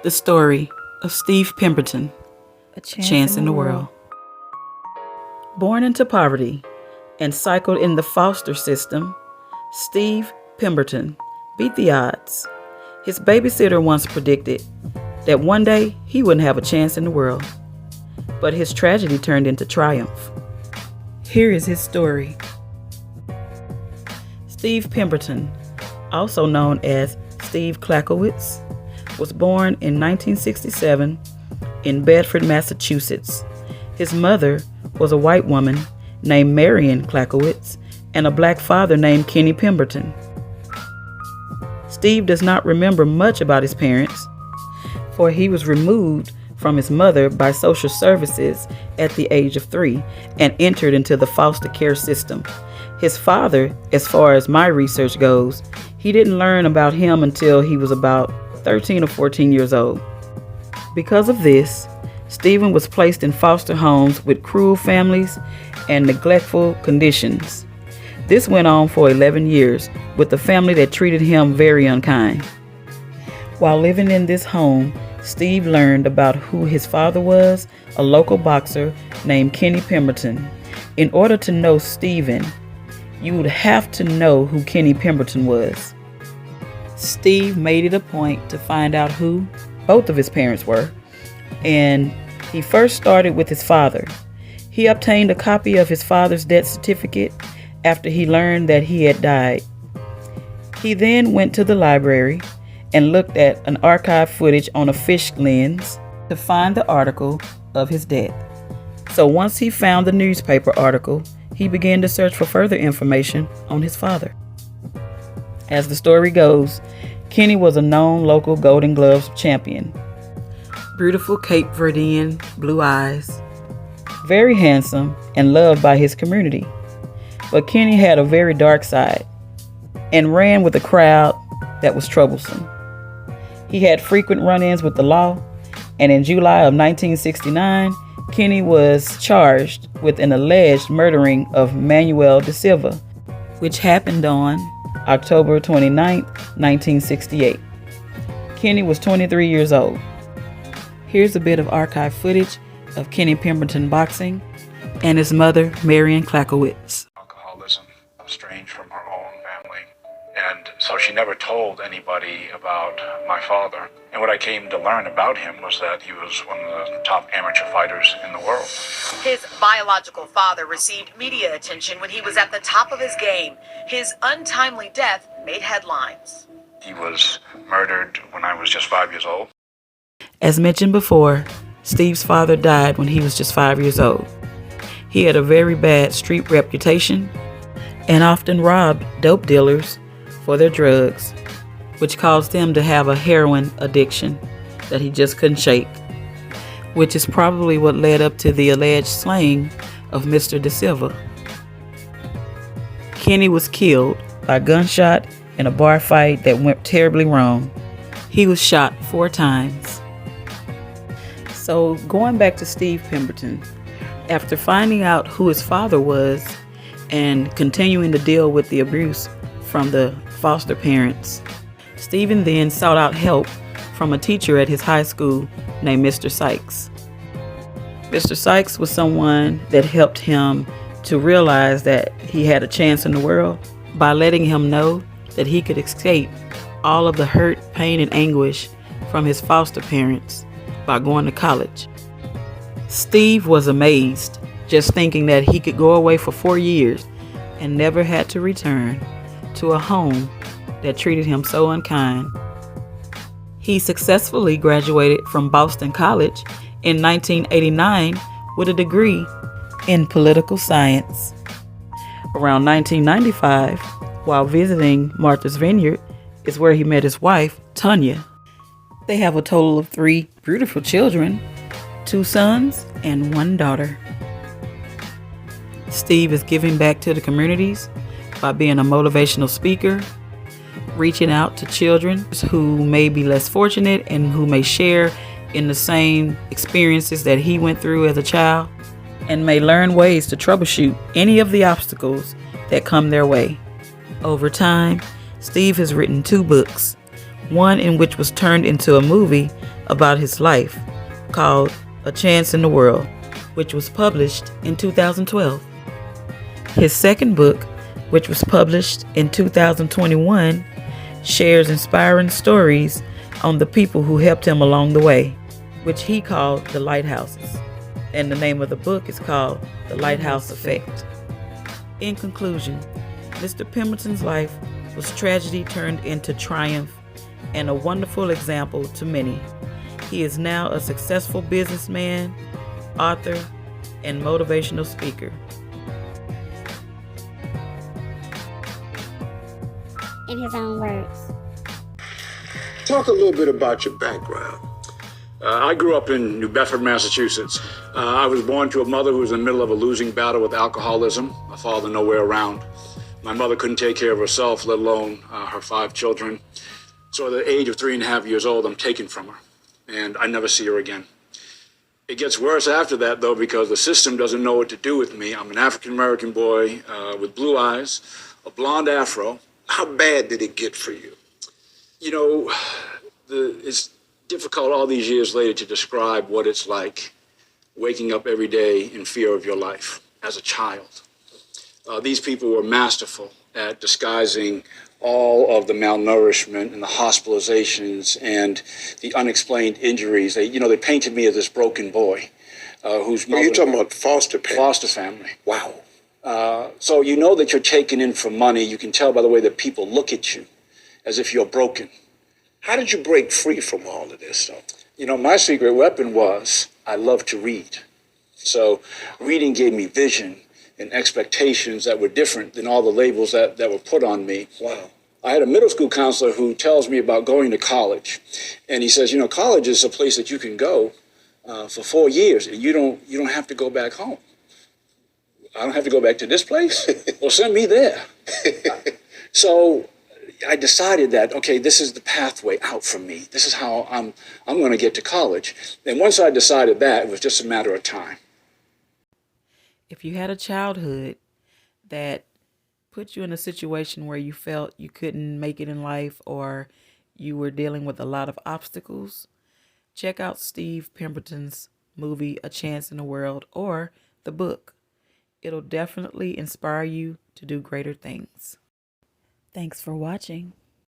The story of Steve Pemberton, A Chance in the World. Born into poverty and cycled in the foster system, Steve Pemberton beat the odds. His babysitter once predicted that one day he wouldn't have a chance in the world. But his tragedy turned into triumph. Here is his story. Steve Pemberton, also known as Steve Klakowitz, was born in 1967 in Bedford, Massachusetts. His mother was a white woman named Marion Klakowitz and a black father named Kenny Pemberton. Steve does not remember much about his parents, for he was removed from his mother by social services at the age of 3 and entered into the foster care system. His father, as far as my research goes, he didn't learn about him until he was about 13 or 14 years old. Because of this, Stephen was placed in foster homes with cruel families and neglectful conditions. This went on for 11 years with a family that treated him very unkind. While living in this home, Steve learned about who his father was, a local boxer named Kenny Pemberton. In order to know Stephen, you would have to know who Kenny Pemberton was. Steve made it a point to find out who both of his parents were, and he first started with his father. He obtained a copy of his father's death certificate after he learned that he had died. He then went to the library and looked at an archive footage on a fish lens to find the article of his death. So once he found the newspaper article, he began to search for further information on his father. As the story goes, Kenny was a known local Golden Gloves champion. Beautiful Cape Verdean blue eyes, very handsome and loved by his community. But Kenny had a very dark side and ran with a crowd that was troublesome. He had frequent run-ins with the law, and in July of 1969, Kenny was charged with an alleged murdering of Manuel da Silva, which happened on October 29, 1968. Kenny was 23 years old. Here's a bit of archive footage of Kenny Pemberton boxing and his mother, Marion Klakowitz. Alcoholism, estranged from her own family. And so she never told anybody about my father. And what I came to learn about him was that he was one of the top amateur fighters in the world. His biological father received media attention when he was at the top of his game. His untimely death made headlines. He was murdered when I was just 5 years old. As mentioned before, Steve's father died when he was just 5 years old. He had a very bad street reputation and often robbed dope dealers for their drugs, which caused him to have a heroin addiction that he just couldn't shake, which is probably what led up to the alleged slaying of Mr. da Silva. Kenny was killed by gunshot in a bar fight that went terribly wrong. He was shot 4 times. So going back to Steve Pemberton, after finding out who his father was and continuing to deal with the abuse from the foster parents, Stephen then sought out help from a teacher at his high school named Mr. Sykes. Mr. Sykes was someone that helped him to realize that he had a chance in the world by letting him know that he could escape all of the hurt, pain, and anguish from his foster parents by going to college. Steve was amazed, just thinking that he could go away for 4 years and never had to return to a home that treated him so unkind. He successfully graduated from Boston College in 1989 with a degree in political science. Around 1995, while visiting Martha's Vineyard, is where he met his wife, Tanya. They have a total of 3 beautiful children, 2 sons and 1 daughter. Steve is giving back to the communities by being a motivational speaker, reaching out to children who may be less fortunate and who may share in the same experiences that he went through as a child, and may learn ways to troubleshoot any of the obstacles that come their way. Over time, Steve has written 2 books, one in which was turned into a movie about his life called A Chance in the World, which was published in 2012. His second book, which was published in 2021, shares inspiring stories on the people who helped him along the way, which he called the lighthouses. And the name of the book is called The Lighthouse Effect. In conclusion, Mr. Pemberton's life was tragedy turned into triumph and a wonderful example to many. He is now a successful businessman, author, and motivational speaker. In his own words. Talk a little bit about your background. I grew up in New Bedford, Massachusetts. I was born to a mother who was in the middle of a losing battle with alcoholism, a father nowhere around. My mother couldn't take care of herself, let alone her 5 children. So at the age of 3.5 years old, I'm taken from her, and I never see her again. It gets worse after that, though, because the system doesn't know what to do with me. I'm an African-American boy with blue eyes, a blonde afro. How bad did it get for you? You know, it's difficult all these years later to describe what it's like waking up every day in fear of your life as a child. These people were masterful at disguising all of the malnourishment and the hospitalizations and the unexplained injuries. They painted me as this broken boy whose mother... Are you talking about foster parents? Foster family. Wow. So you know that you're taken in for money. You can tell by the way that people look at you as if you're broken. How did you break free from all of this stuff? You know, my secret weapon was I love to read. So reading gave me vision and expectations that were different than all the labels that were put on me. Wow. I had a middle school counselor who tells me about going to college. And he says, college is a place that you can go for 4 years and you don't have to go back home. I don't have to go back to this place? Well, send me there. So I decided that, okay, this is the pathway out for me. This is how I'm going to get to college. And once I decided that, it was just a matter of time. If you had a childhood that put you in a situation where you felt you couldn't make it in life or you were dealing with a lot of obstacles, check out Steve Pemberton's movie, A Chance in the World, or the book. It'll definitely inspire you to do greater things. Thanks for watching.